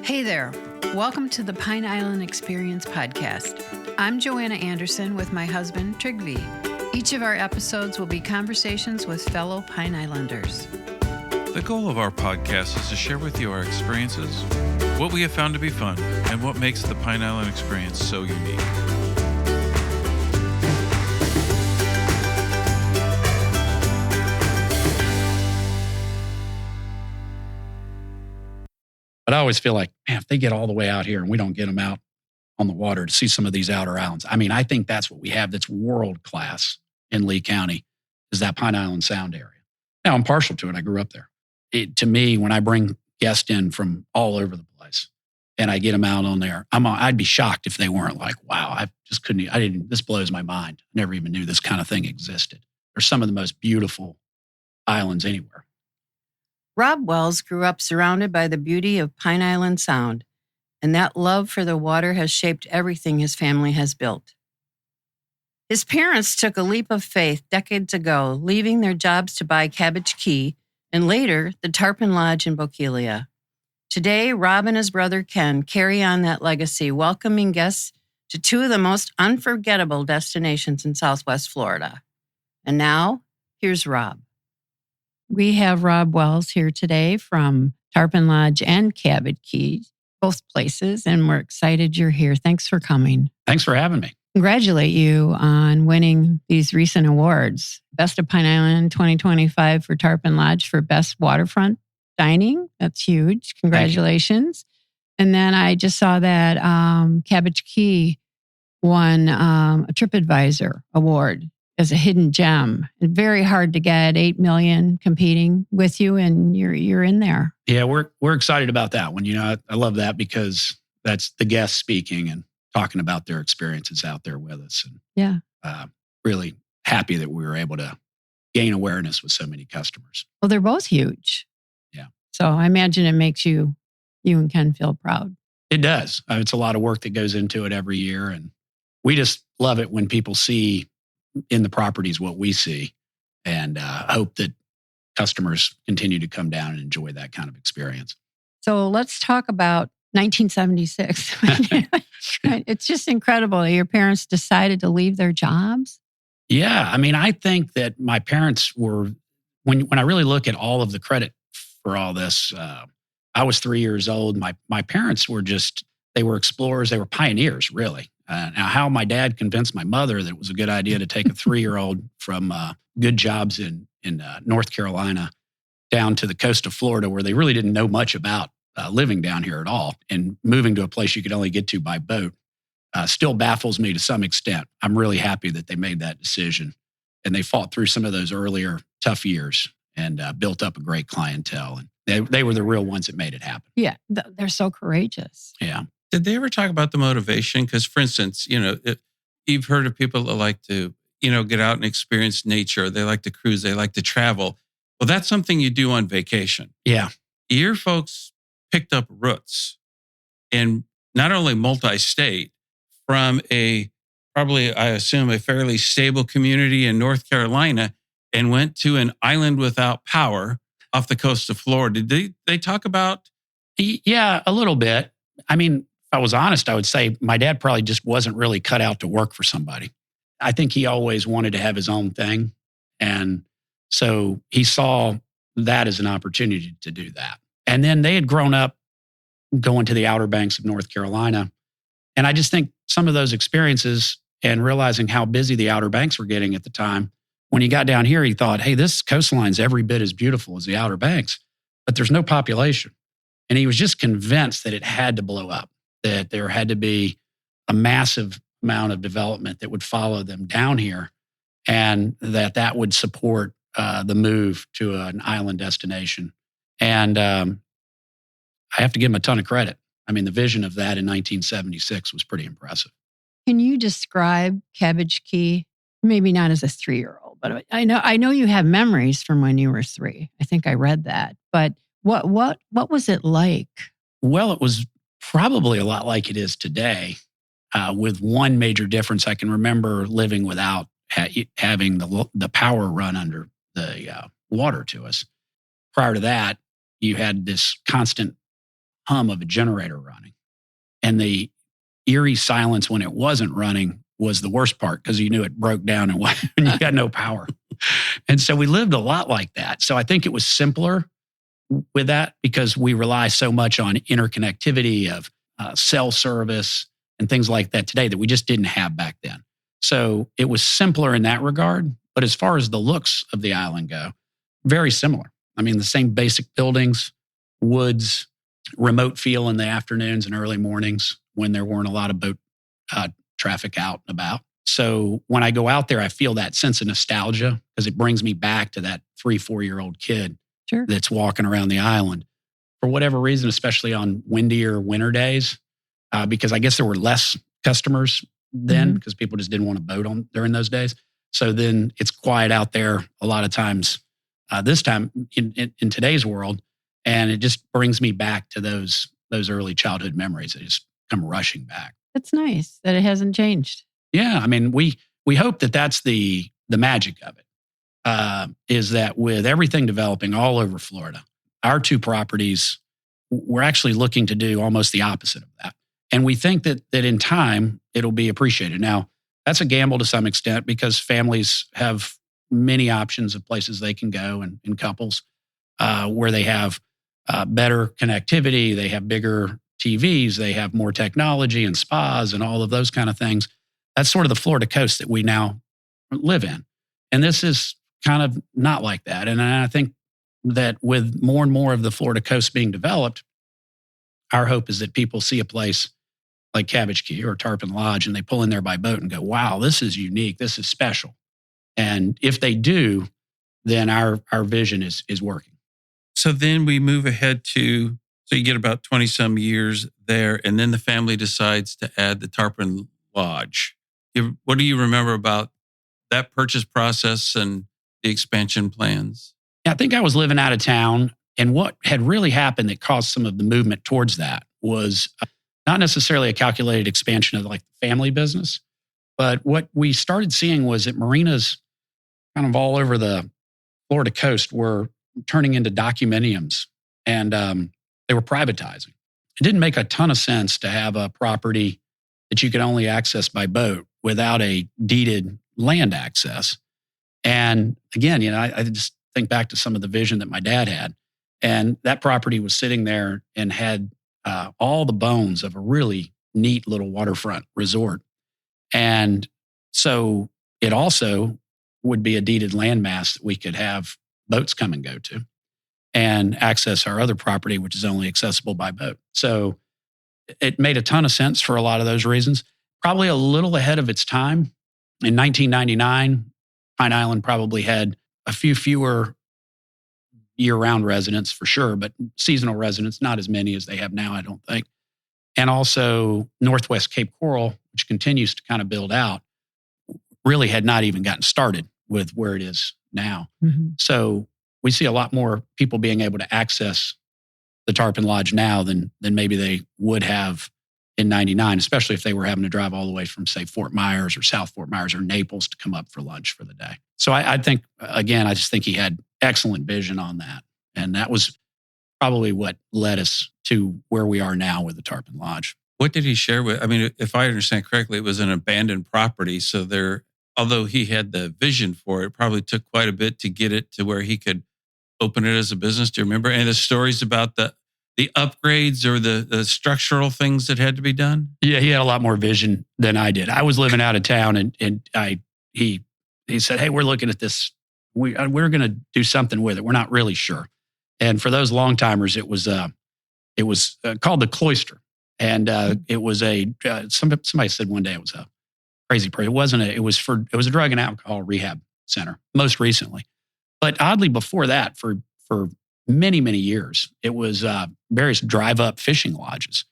Hey there. Welcome to the Pine Island Experience podcast. I'm Joanna Anderson with my husband, Trygve. Each of our episodes will be conversations with fellow Pine Islanders. The goal of our podcast is to share with you our experiences, what we have found to be fun, and what makes the Pine Island Experience so unique. But I always feel like, man, if they get all the way out here and we don't get them out on the water to see some of these outer islands. I mean, I think that's what we have that's world class in Lee County is that Pine Island Sound area. Now, I'm partial to it. I grew up there. To me, when I bring guests in from all over the place and I get them out on there, I'd be shocked if they weren't like, wow, I just couldn't, this blows my mind. I never even knew this kind of thing existed. They're some of the most beautiful islands anywhere. Rob Wells grew up surrounded by the beauty of Pine Island Sound, and that love for the water has shaped everything his family has built. His parents took a leap of faith decades ago, leaving their jobs to buy Cabbage Key and later the Tarpon Lodge in Bokeelia. Today, Rob and his brother Ken carry on that legacy, welcoming guests to two of the most unforgettable destinations in Southwest Florida. And now, here's Rob. We have Rob Wells here today from Tarpon Lodge and Cabbage Key, both places, and we're excited you're here. Thanks for coming. Thanks for having me. Congratulate you on winning these recent awards. Best of Pine Island 2025 for Tarpon Lodge for Best Waterfront Dining. That's huge. Congratulations. And then I just saw that Cabbage Key won a TripAdvisor award as a hidden gem. Very hard to get, 8 million competing with you, and you're in there. Yeah, we're excited about that one. You know, I love that because that's the guests speaking and talking about their experiences out there with us. And yeah, really happy that we were able to gain awareness with so many customers. Well, they're both huge. Yeah. So I imagine it makes you and Ken feel proud. It does. It's a lot of work that goes into it every year. And we just love it when people see in the properties what we see, and hope that customers continue to come down and enjoy that kind of experience. So let's talk about 1976. It's just incredible. Your parents decided to leave their jobs. Yeah. I mean, I think that my parents were, when I really look at all of the credit for all this, I was 3 years old. My parents were they were explorers. They were pioneers, really. Now, how my dad convinced my mother that it was a good idea to take a 3-year-old from good jobs in North Carolina down to the coast of Florida, where they really didn't know much about living down here at all, and moving to a place you could only get to by boat, still baffles me to some extent. I'm really happy that they made that decision, and they fought through some of those earlier tough years and built up a great clientele. And they were the real ones that made it happen. Yeah, they're so courageous. Yeah. Did they ever talk about the motivation? Because, for instance, you've heard of people that like to, get out and experience nature. They like to cruise. They like to travel. Well, that's something you do on vacation. Yeah. Your folks picked up roots in not only multi-state from probably, I assume, a fairly stable community in North Carolina and went to an island without power off the coast of Florida. Did they talk about? Yeah, a little bit. I mean, if I was honest, I would say my dad probably just wasn't really cut out to work for somebody. I think he always wanted to have his own thing. And so he saw that as an opportunity to do that. And then they had grown up going to the Outer Banks of North Carolina. And I just think some of those experiences and realizing how busy the Outer Banks were getting at the time, when he got down here, he thought, hey, this coastline's every bit as beautiful as the Outer Banks, but there's no population. And he was just convinced that it had to blow up, that there had to be a massive amount of development that would follow them down here, and that would support the move to an island destination. And I have to give him a ton of credit. I mean, the vision of that in 1976 was pretty impressive. Can you describe Cabbage Key? Maybe not as a 3-year-old, but I know you have memories from when you were 3. I think I read that. But what was it like? Well, it was probably a lot like it is today, with one major difference. I can remember living without having the power run under the water to us. Prior to that, you had this constant hum of a generator running. And the eerie silence when it wasn't running was the worst part because you knew it broke down and you got no power. And so we lived a lot like that. So I think it was simpler with that because we rely so much on interconnectivity of cell service and things like that today that we just didn't have back then. So it was simpler in that regard. But as far as the looks of the island go, very similar. I mean, the same basic buildings, woods, remote feel in the afternoons and early mornings when there weren't a lot of boat traffic out and about. So when I go out there, I feel that sense of nostalgia because it brings me back to that 3-4-year-old kid that's walking around the island. For whatever reason, especially on windier winter days, because I guess there were less customers then because people just didn't want to boat on during those days. So then it's quiet out there a lot of times this time in today's world. And it just brings me back to those early childhood memories. They just come rushing back. It's nice that it hasn't changed. Yeah. I mean, we hope that that's the magic of it, is that with everything developing all over Florida, our 2 properties, we're actually looking to do almost the opposite of that. And we think that in time, it'll be appreciated. Now, that's a gamble to some extent because families have many options of places they can go and in couples where they have better connectivity, they have bigger TVs, they have more technology and spas and all of those kind of things. That's sort of the Florida coast that we now live in. And this is kind of not like that. And I think that with more and more of the Florida coast being developed, our hope is that people see a place like Cabbage Key or Tarpon Lodge and they pull in there by boat and go, wow, this is unique. This is special. And if they do, then our vision is working. So then we move ahead to, so you get about 20 some years there, and then the family decides to add the Tarpon Lodge. What do you remember about that purchase process and the expansion plans? I think I was living out of town, and what had really happened that caused some of the movement towards that was not necessarily a calculated expansion of like the family business, but what we started seeing was that marinas kind of all over the Florida coast were turning into documendiums, and they were privatizing. It didn't make a ton of sense to have a property that you could only access by boat without a deeded land access. And again, I just think back to some of the vision that my dad had. And that property was sitting there and had all the bones of a really neat little waterfront resort. And so it also would be a deeded landmass that we could have boats come and go to and access our other property, which is only accessible by boat. So it made a ton of sense for a lot of those reasons. Probably a little ahead of its time. In 1999, Pine Island probably had a few fewer year-round residents for sure, but seasonal residents, not as many as they have now, I don't think. And also Northwest Cape Coral, which continues to kind of build out, really had not even gotten started with where it is now. Mm-hmm. So we see a lot more people being able to access the Tarpon Lodge now than maybe they would have in 99, especially if they were having to drive all the way from, say, Fort Myers or South Fort Myers or Naples to come up for lunch for the day. So I think, again, I just think he had excellent vision on that. And that was probably what led us to where we are now with the Tarpon Lodge. What did he share with? I mean, if I understand correctly, it was an abandoned property. So there, although he had the vision for it, probably took quite a bit to get it to where he could open it as a business. Do you remember any of the stories about the upgrades or the structural things that had to be done? Yeah, he had a lot more vision than I did. I was living out of town, and he said, "Hey, we're looking at this. We're going to do something with it. We're not really sure." And for those long timers, it was called the Cloister, and it was somebody said one day it was a crazy place. It wasn't. It was a drug and alcohol rehab center most recently, but oddly before that, for many, many years, it was various drive-up fishing lodges.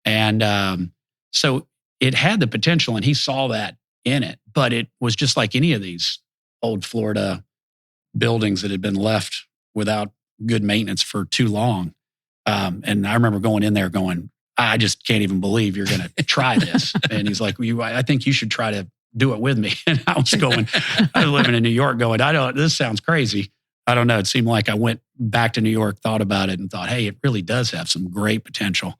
And so it had the potential, and he saw that in it, but it was just like any of these old Florida buildings that had been left without good maintenance for too long. And I remember going in there going, I just can't even believe you're going to try this. And he's like, I think you should try to do it with me. And I was living in New York going, this sounds crazy. I don't know. It seemed like I went back to New York, thought about it, and thought, hey, it really does have some great potential.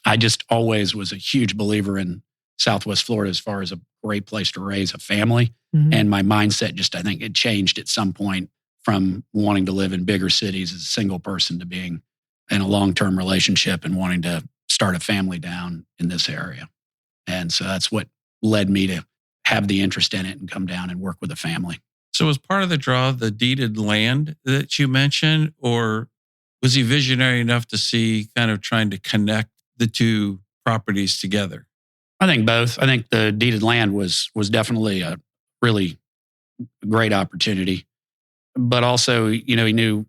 I just always was a huge believer in Southwest Florida as far as a great place to raise a family. Mhm. And my mindset just, I think it changed at some point from wanting to live in bigger cities as a single person to being in a long-term relationship and wanting to start a family down in this area. And so that's what led me to have the interest in it and come down and work with a family. So was part of the draw the deeded land that you mentioned, or was he visionary enough to see kind of trying to connect the two properties together? I think both. I think the deeded land was definitely a really great opportunity. But also, he knew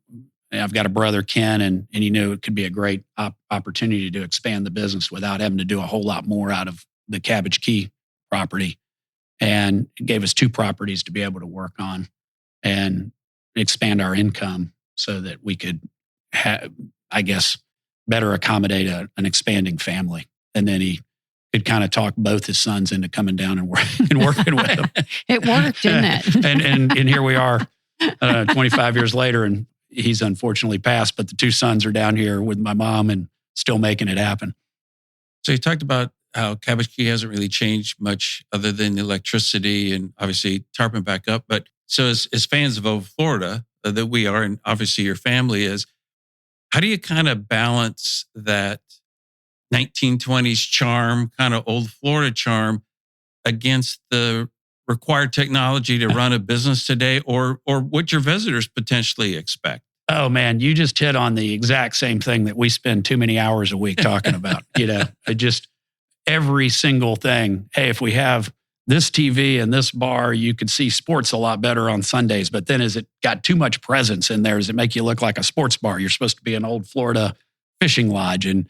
I've got a brother, Ken, and he knew it could be a great opportunity to expand the business without having to do a whole lot more out of the Cabbage Key property. And it gave us two properties to be able to work on and expand our income so that we could, better accommodate an expanding family. And then he could kind of talk both his sons into coming down and working with him. It worked, didn't it? and here we are 25 years later, and he's unfortunately passed, but the two sons are down here with my mom and still making it happen. So you talked about how Cabbage Key hasn't really changed much other than electricity and obviously tarpon back up. But so as fans of old Florida that we are, and obviously your family is, how do you kind of balance that 1920s charm, kind of old Florida charm against the required technology to run a business today, or what your visitors potentially expect? Oh man, you just hit on the exact same thing that we spend too many hours a week talking about. Just every single thing. Hey, if we have this TV and this bar, you could see sports a lot better on Sundays. But then, has it got too much presence in there? Does it make you look like a sports bar? You're supposed to be an old Florida fishing lodge, and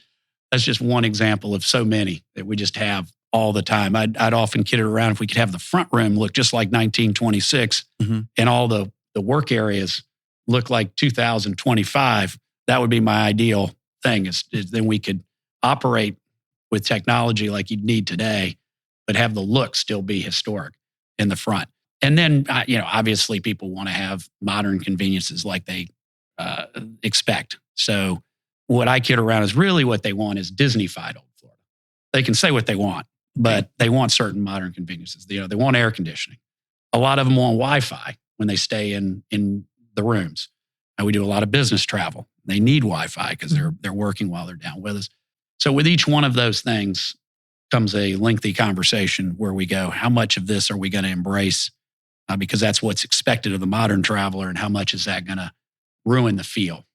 that's just one example of so many that we just have all the time. I'd often kid it around if we could have the front room look just like 1926 and all the work areas look like 2025. That would be my ideal thing. Is then we could operate with technology like you'd need today, but have the look still be historic in the front. And then, obviously people want to have modern conveniences like they expect. So what I kid around is really what they want is Disney-fied old Florida. They can say what they want, but they want certain modern conveniences. They want air conditioning. A lot of them want Wi-Fi when they stay in the rooms. And we do a lot of business travel. They need Wi-Fi because they're working while they're down with us. So with each one of those things comes a lengthy conversation where we go, how much of this are we going to embrace? Because that's what's expected of the modern traveler, and how much is that going to ruin the feel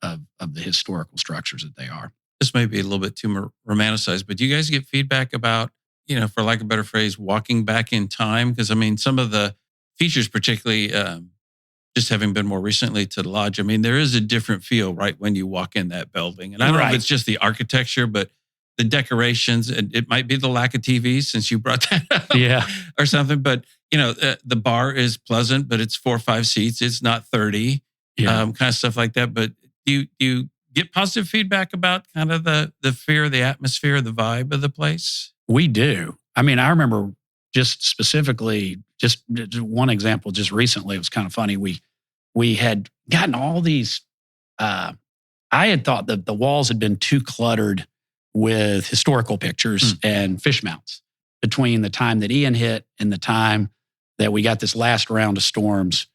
of the historical structures that they are. This may be a little bit too romanticized, but do you guys get feedback about, for lack of a better phrase, walking back in time? Because some of the features, particularly just having been more recently to the lodge, there is a different feel, right, when you walk in that building. And I don't know if it's just the architecture, but the decorations, and it might be the lack of TVs since you brought that up, or something. But, the bar is pleasant, but it's 4 or 5 seats. It's not 30, kind of stuff like that. But do you get positive feedback about kind of the fear, the atmosphere, the vibe of the place? We do. I remember just specifically, just one example, just recently, it was kind of funny. We had gotten all these, I had thought that the walls had been too cluttered with historical pictures and fish mounts between the time that Ian hit and the time that we got this last round of storms,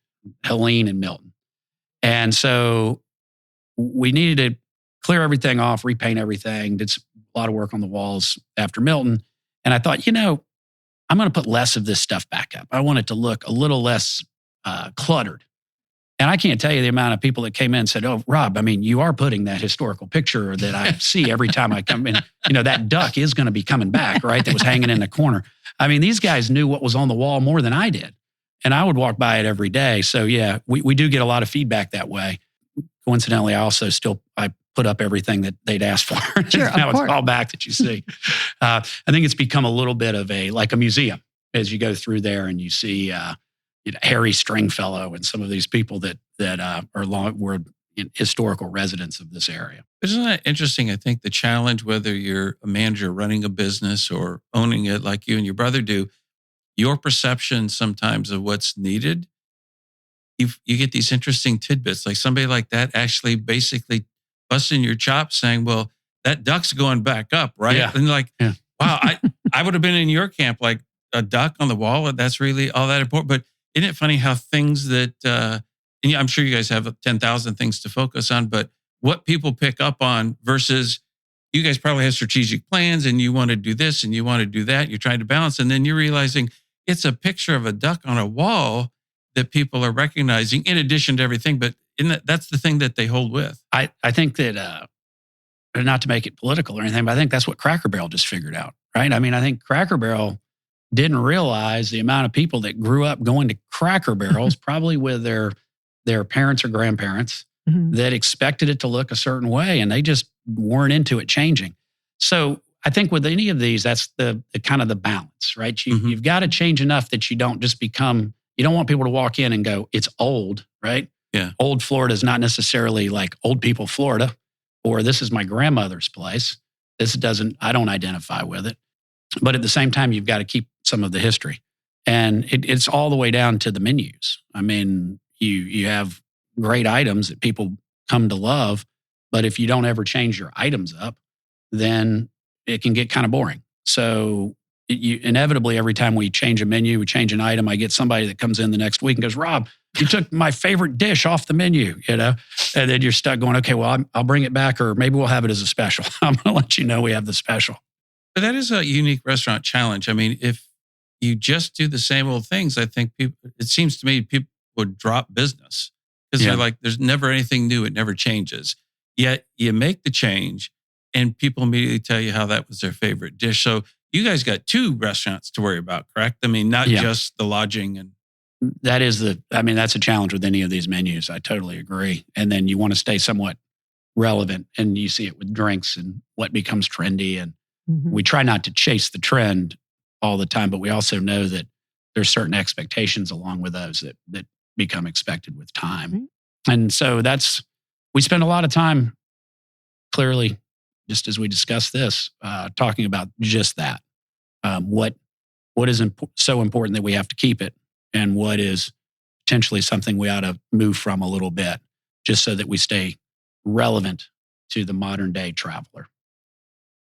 Helene and Milton. And so we needed to clear everything off, repaint everything, did a lot of work on the walls after Milton. And I thought, I'm going to put less of this stuff back up. I want it to look a little less cluttered. And I can't tell you the amount of people that came in and said, oh, Rob, you are putting that historical picture that I see every time I come in. That duck is going to be coming back, right? That was hanging in the corner. These guys knew what was on the wall more than I did. And I would walk by it every day. So yeah, we do get a lot of feedback that way. Coincidentally, I put up everything that they'd asked for. Sure, now it's all back that you see. I think it's become a little bit of like a museum as you go through there and you see Harry Stringfellow and some of these people that were historical residents of this area. Isn't that interesting? I think the challenge, whether you're a manager running a business or owning it like you and your brother do, your perception sometimes of what's needed you get these interesting tidbits, like somebody like that actually basically busting your chops saying, well, that duck's going back up, right? Yeah. And like, Yeah. wow, I would have been in your camp, like a duck on the wall. That's really all that important. But isn't it funny how things that, and I'm sure you guys have 10,000 things to focus on, but what people pick up on versus you guys probably have strategic plans and you want to do this and you want to do that. You're trying to balance. And then you're realizing it's a picture of a duck on a wall that people are recognizing in addition to everything. But that's the thing that they hold with. I think that, not to make it political or anything, but I think that's what Cracker Barrel just figured out, right? I mean, I think Cracker Barrel didn't realize the amount of people that grew up going to Cracker Barrels, probably with their parents or grandparents, that expected it to look a certain way, and they just weren't into it changing. So I think with any of these, that's the kind of the balance, right? You've got to change enough that you don't just become, you don't want people to walk in and go, it's old, right? Yeah. Old Florida is not necessarily like old people Florida, or this is my grandmother's place. I don't identify with it. But at the same time, you've got to keep some of the history. And it's all the way down to the menus. I mean, you have great items that people come to love, but if you don't ever change your items up, then it can get kind of boring. So you inevitably, every time we change a menu, we change an item, I get somebody that comes in the next week and goes, Rob, you took my favorite dish off the menu, and then you're stuck going, okay, well, I'll bring it back, or maybe we'll have it as a special. I'm going to let you know we have the special. But that is a unique restaurant challenge. I mean, if you just do the same old things, I think it seems to me people would drop business because they're like, there's never anything new. It never changes. Yet you make the change and people immediately tell you how that was their favorite dish. So you guys got 2 restaurants to worry about, correct? I mean, not just the lodging. And that's a challenge with any of these menus. I totally agree. And then you want to stay somewhat relevant, and you see it with drinks and what becomes trendy. And we try not to chase the trend all the time, but we also know that there's certain expectations along with those that become expected with time. And so we spend a lot of time, clearly, just as we discussed this, talking about just that. What is so important that we have to keep it, and what is potentially something we ought to move from a little bit, just so that we stay relevant to the modern day traveler.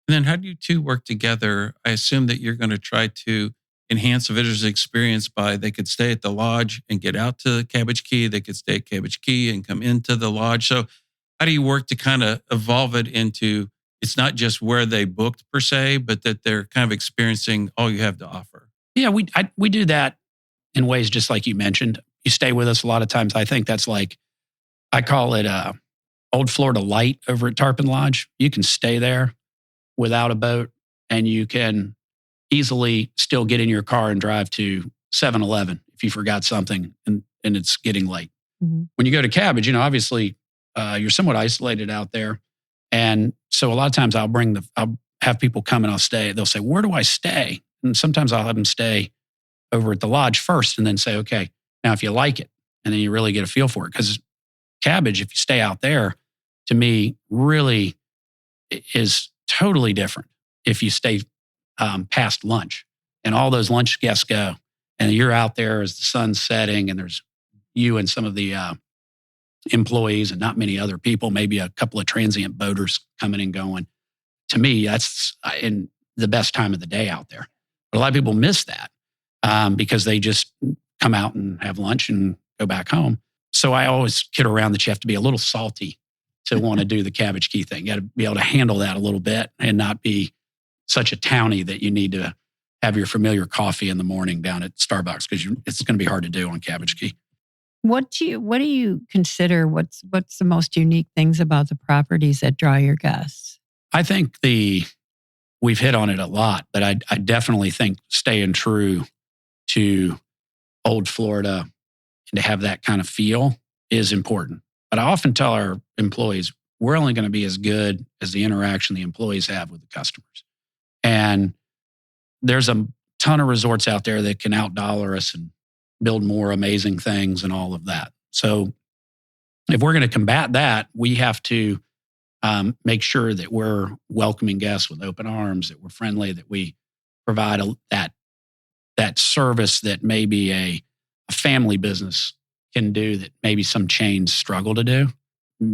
And then how do you 2 work together? I assume that you're going to try to enhance a visitor's experience by they could stay at the lodge and get out to Cabbage Key. They could stay at Cabbage Key and come into the lodge. So how do you work to kind of evolve it into, it's not just where they booked per se, but that they're kind of experiencing all you have to offer? Yeah, we do that in ways just like you mentioned. You stay with us a lot of times. I think that's like, I call it Old Florida Light over at Tarpon Lodge. You can stay there without a boat, and you can easily still get in your car and drive to 7-Eleven if you forgot something and it's getting late. When you go to Cabbage, obviously you're somewhat isolated out there. And so a lot of times I'll have people come and I'll stay. They'll say, where do I stay? And sometimes I'll have them stay over at the lodge first and then say, okay, now if you like it, and then you really get a feel for it. Because Cabbage, if you stay out there, to me, really is totally different if you stay past lunch. And all those lunch guests go, and you're out there as the sun's setting, and there's you and some of the employees and not many other people, maybe a couple of transient boaters coming and going. To me, that's in the best time of the day out there. But a lot of people miss that because they just come out and have lunch and go back home. So I always kid around that you have to be a little salty to want to do the Cabbage Key thing. You got to be able to handle that a little bit and not be such a townie that you need to have your familiar coffee in the morning down at Starbucks, because it's going to be hard to do on Cabbage Key. What do you consider? What's the most unique things about the properties that draw your guests? I think we've hit on it a lot, but I definitely think staying true to old Florida and to have that kind of feel is important. But I often tell our employees, we're only going to be as good as the interaction the employees have with the customers. And there's a ton of resorts out there that can outdollar us and build more amazing things and all of that. So if we're going to combat that, we have to make sure that we're welcoming guests with open arms, that we're friendly, that we provide that service that maybe a family business can do that maybe some chains struggle to do,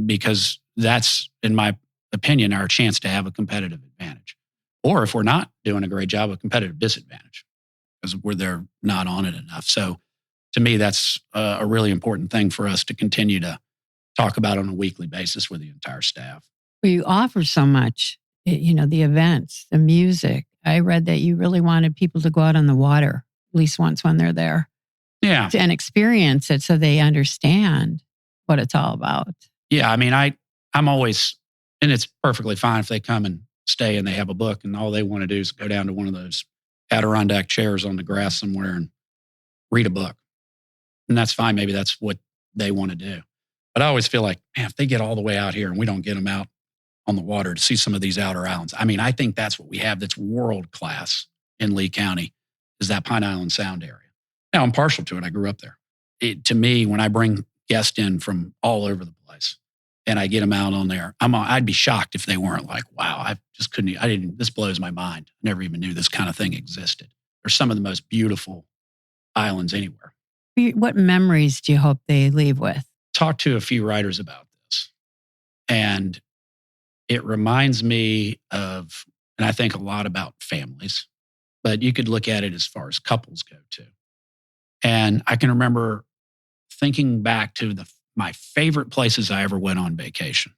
because that's, in my opinion, our chance to have a competitive advantage. Or if we're not doing a great job, a competitive disadvantage, because they're not on it enough. So to me, that's a really important thing for us to continue to talk about on a weekly basis with the entire staff. Well, you offer so much, the events, the music. I read that you really wanted people to go out on the water at least once when they're there. Yeah. And experience it so they understand what it's all about. Yeah. I mean, I'm always, and it's perfectly fine if they come and stay and they have a book and all they want to do is go down to one of those Adirondack chairs on the grass somewhere and read a book. And that's fine. Maybe that's what they want to do. But I always feel like, man, if they get all the way out here and we don't get them out on the water to see some of these outer islands. I mean, I think that's what we have that's world class in Lee County, is that Pine Island Sound area. Now, I'm partial to it. I grew up there. To me, when I bring guests in from all over the place and I get them out on there, I'd be shocked if they weren't like, wow, I just couldn't, this blows my mind. I never even knew this kind of thing existed. They're some of the most beautiful islands anywhere. What memories do you hope they leave with? Talked to a few writers about this, and it reminds me of, and I think a lot about families, but you could look at it as far as couples go too. And I can remember thinking back to my favorite places I ever went on vacation.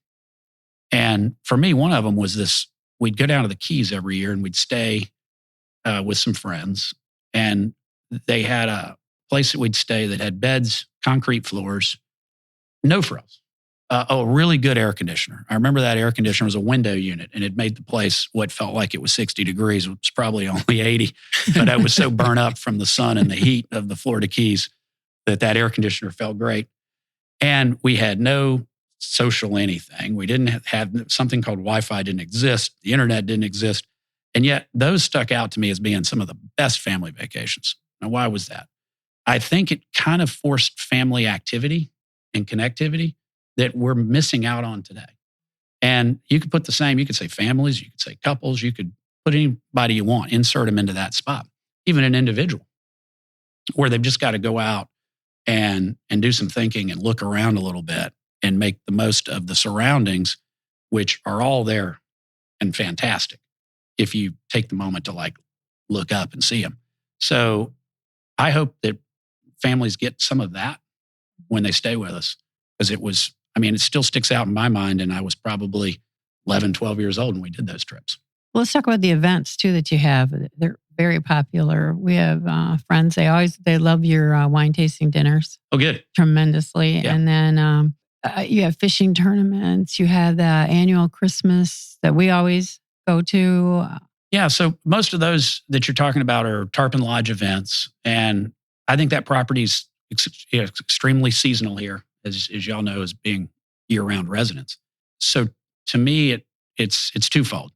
And for me, one of them was this, we'd go down to the Keys every year and we'd stay with some friends. And they had a place that we'd stay that had beds, concrete floors, no frills. A really good air conditioner. I remember that air conditioner was a window unit, and it made the place what felt like it was 60 degrees. It was probably only 80, but I was so burnt up from the sun and the heat of the Florida Keys that air conditioner felt great. And we had no social anything. We didn't have something called Wi-Fi didn't exist. The internet didn't exist. And yet those stuck out to me as being some of the best family vacations. Now, why was that? I think it kind of forced family activity and connectivity that we're missing out on today. And you could put the same, you could say families, you could say couples, you could put anybody you want, insert them into that spot, even an individual, where they've just got to go out and do some thinking and look around a little bit and make the most of the surroundings, which are all there and fantastic if you take the moment to look up and see them. So I hope that families get some of that when they stay with us, because it still sticks out in my mind. And I was probably 11, 12 years old when we did those trips. Well, let's talk about the events too that you have. They're very popular. We have friends. They love your wine tasting dinners. Oh, good. Tremendously. Yeah. And then you have fishing tournaments. You have the annual Christmas that we always go to. Yeah. So most of those that you're talking about are Tarpon Lodge events. And I think that property's extremely seasonal here, as y'all know, as being year-round residents. So to me, it's twofold.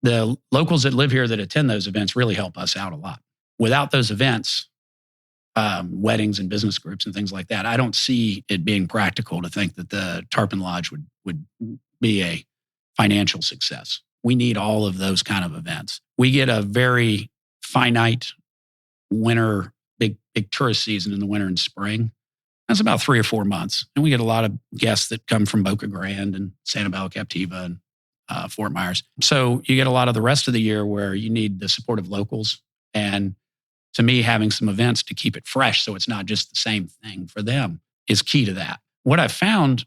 The locals that live here that attend those events really help us out a lot. Without those events, weddings and business groups and things like that, I don't see it being practical to think that the Tarpon Lodge would be a financial success. We need all of those kind of events. We get a very finite winter, big tourist season in the winter and spring. That's about 3 or 4 months. And we get a lot of guests that come from Boca Grande and Sanibel, Captiva, and Fort Myers. So you get a lot of the rest of the year where you need the support of locals. And to me, having some events to keep it fresh so it's not just the same thing for them is key to that. What I've found,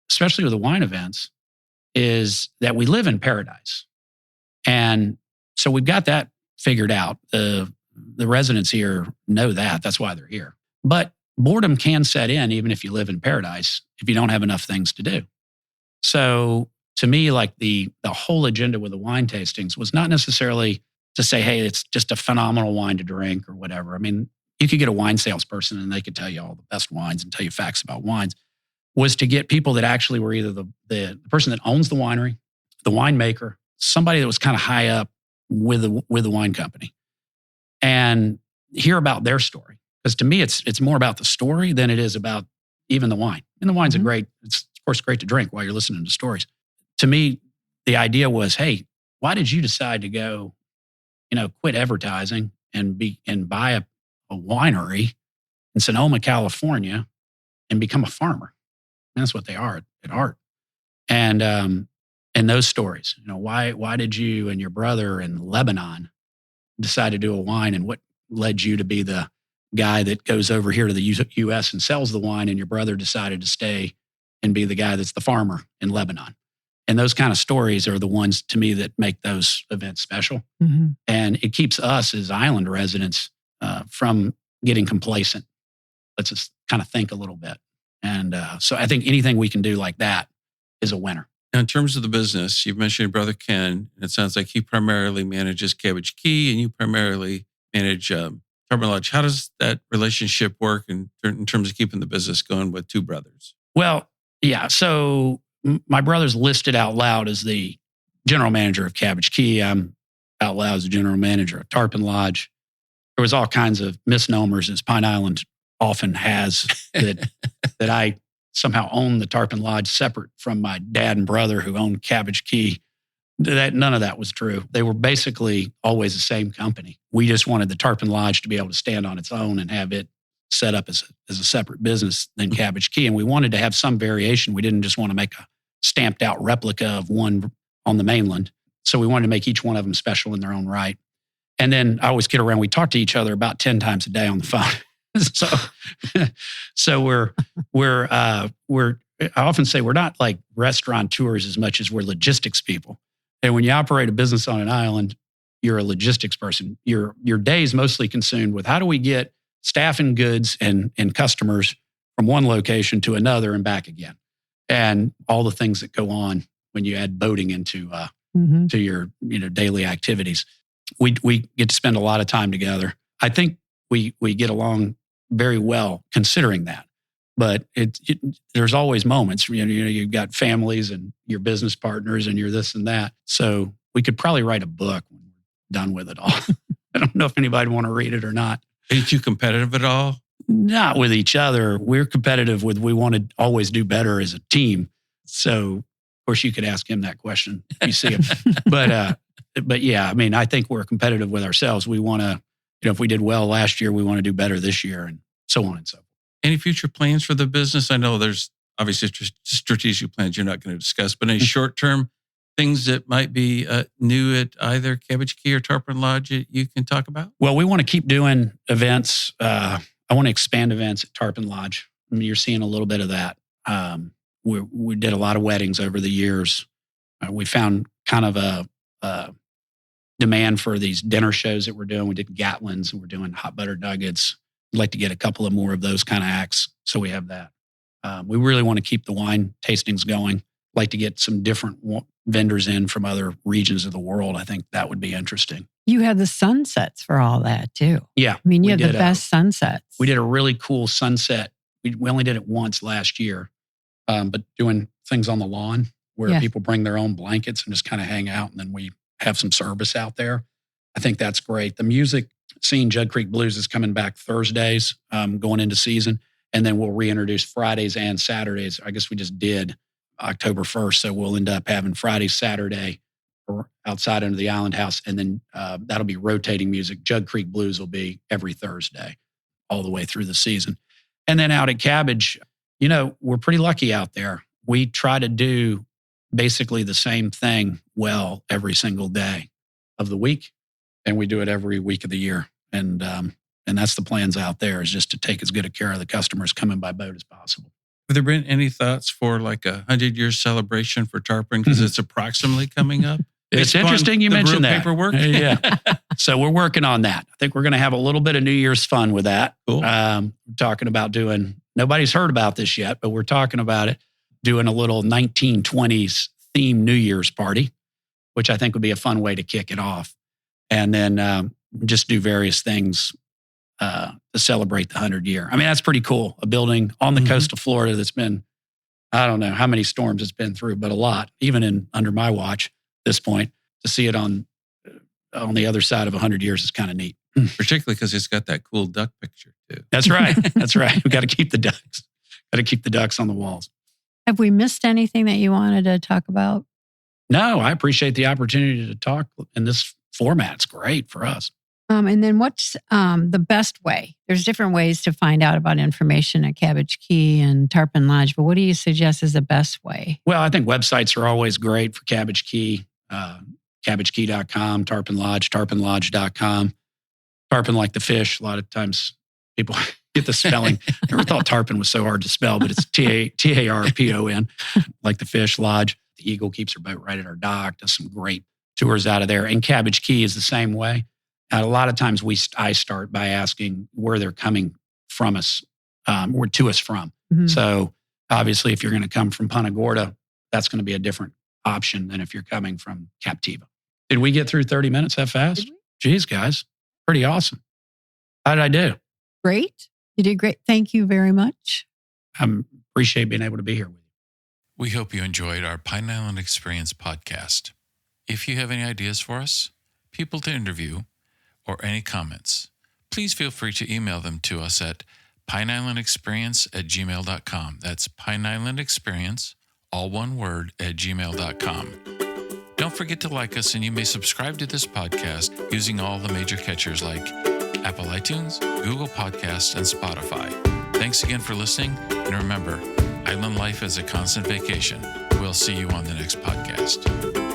especially with the wine events, is that we live in paradise. And so we've got that figured out. The residents here know that. That's why they're here. But boredom can set in even if you live in paradise, if you don't have enough things to do. So to me, the whole agenda with the wine tastings was not necessarily to say, hey, it's just a phenomenal wine to drink or whatever. I mean, you could get a wine salesperson and they could tell you all the best wines and tell you facts about wines. Was to get people that actually were either the person that owns the winery, the winemaker, somebody that was kind of high up with the wine company, and hear about their story. Because to me, it's more about the story than it is about even the wine. And the wine's it's of course great to drink while you're listening to stories. To me, the idea was, hey, why did you decide to go, quit advertising and buy a winery in Sonoma, California, and become a farmer. And that's what they are at heart. And those stories, why did you and your brother in Lebanon decide to do a wine, and what led you to be the guy that goes over here to the U.S. and sells the wine, and your brother decided to stay and be the guy that's the farmer in Lebanon. And those kind of stories are the ones to me that make those events special. Mm-hmm. And it keeps us as island residents from getting complacent. Let's just kind of think a little bit. And so I think anything we can do like that is a winner. Now, in terms of the business, you've mentioned your brother Ken. It sounds like he primarily manages Cabbage Key and you primarily manage Tarpon Lodge. How does that relationship work in terms of keeping the business going with two brothers? Well, yeah. So my brother's listed out loud as the general manager of Cabbage Key. I'm out loud as the general manager of Tarpon Lodge. There was all kinds of misnomers, as Pine Island often has, that I somehow owned the Tarpon Lodge separate from my dad and brother who owned Cabbage Key. None of that was true. They were basically always the same company. We just wanted the Tarpon Lodge to be able to stand on its own and have it set up as a separate business than Cabbage Key. And we wanted to have some variation. We didn't just want to make a stamped out replica of one on the mainland. So we wanted to make each one of them special in their own right. And then I always kid around, we talk to each other about 10 times a day on the phone. So I often say we're not like restaurateurs as much as we're logistics people. And when you operate a business on an island, you're a logistics person. Your day is mostly consumed with how do we get staff and goods and customers from one location to another and back again, and all the things that go on when you add boating into to your daily activities. We get to spend a lot of time together. I think we get along very well considering that. But there's always moments. You've got families and your business partners and you're this and that. So we could probably write a book when we're done with it all. I don't know if anybody would want to read it or not. Ain't you competitive at all? Not with each other. We're competitive with, we want to always do better as a team. So, of course, you could ask him that question if you see him. But yeah, I mean, I think we're competitive with ourselves. We want to, if we did well last year, we want to do better this year, and so on and so forth. Any future plans for the business? I know there's obviously strategic plans you're not going to discuss, but any short-term things that might be new at either Cabbage Key or Tarpon Lodge you can talk about? Well, we want to keep doing events. I want to expand events at Tarpon Lodge. I mean, you're seeing a little bit of that. We did a lot of weddings over the years. We found kind of a demand for these dinner shows that we're doing. We did Gatlins and we're doing hot butter nuggets. We'd like to get a couple of more of those kind of acts. So we have that. We really want to keep the wine tastings going. Like to get some different vendors in from other regions of the world. I think that would be interesting. You had the sunsets for all that too. Yeah. I mean, you had the best sunsets. We did a really cool sunset. We only did it once last year, but doing things on the lawn where people bring their own blankets and just kind of hang out. And then we have some service out there. I think that's great. The music scene, Judd Creek Blues, is coming back Thursdays going into season. And then we'll reintroduce Fridays and Saturdays. I guess we just did October 1st. So we'll end up having Friday, Saturday outside under the Island House. And then that'll be rotating music. Judd Creek Blues will be every Thursday all the way through the season. And then out at Cabbage, we're pretty lucky out there. We try to do basically the same thing well every single day of the week. And we do it every week of the year. And that's the plans out there, is just to take as good a care of the customers coming by boat as possible. Have there been any thoughts for like 100-year celebration for Tarpon? Because it's approximately coming up. It's interesting you mentioned that. Paperwork. Yeah. So we're working on that. I think we're going to have a little bit of New Year's fun with that. Cool. We're talking about nobody's heard about this yet, but we're talking about it, doing a little 1920s themed New Year's party, which I think would be a fun way to kick it off. And then just do various things to celebrate the 100-year. I mean, that's pretty cool. A building on the coast of Florida that's been, I don't know how many storms it's been through, but a lot, even under my watch at this point, to see it on the other side of 100 years is kind of neat. Particularly because it's got that cool duck picture too. That's right. That's right. We got to keep the ducks. Got to keep the ducks on the walls. Have we missed anything that you wanted to talk about? No, I appreciate the opportunity to talk in this format. It's great for us. And then what's the best way? There's different ways to find out about information at Cabbage Key and Tarpon Lodge, but what do you suggest is the best way? Well, I think websites are always great for Cabbage Key. CabbageKey.com, Tarpon Lodge, TarponLodge.com. Tarpon like the fish. A lot of times people get the spelling. I never thought tarpon was so hard to spell, but it's Tarpon, like the fish lodge. The Eagle keeps her boat right at our dock, does some great tours out of there. And Cabbage Key is the same way. A lot of times I start by asking where they're coming from us, or to us from. Mm-hmm. So obviously, if you're going to come from Punta Gorda, that's going to be a different option than if you're coming from Captiva. Did we get through 30 minutes that fast? Jeez, guys, pretty awesome. How did I do? Great. You did great. Thank you very much. I appreciate being able to be here with you. We hope you enjoyed our Pine Island Experience podcast. If you have any ideas for us, people to interview, or any comments, please feel free to email them to us at pineislandexperience@gmail.com. That's pineislandexperience, all one word, @gmail.com. Don't forget to like us, and you may subscribe to this podcast using all the major catchers like Apple iTunes, Google Podcasts, and Spotify. Thanks again for listening, and remember, island life is a constant vacation. We'll see you on the next podcast.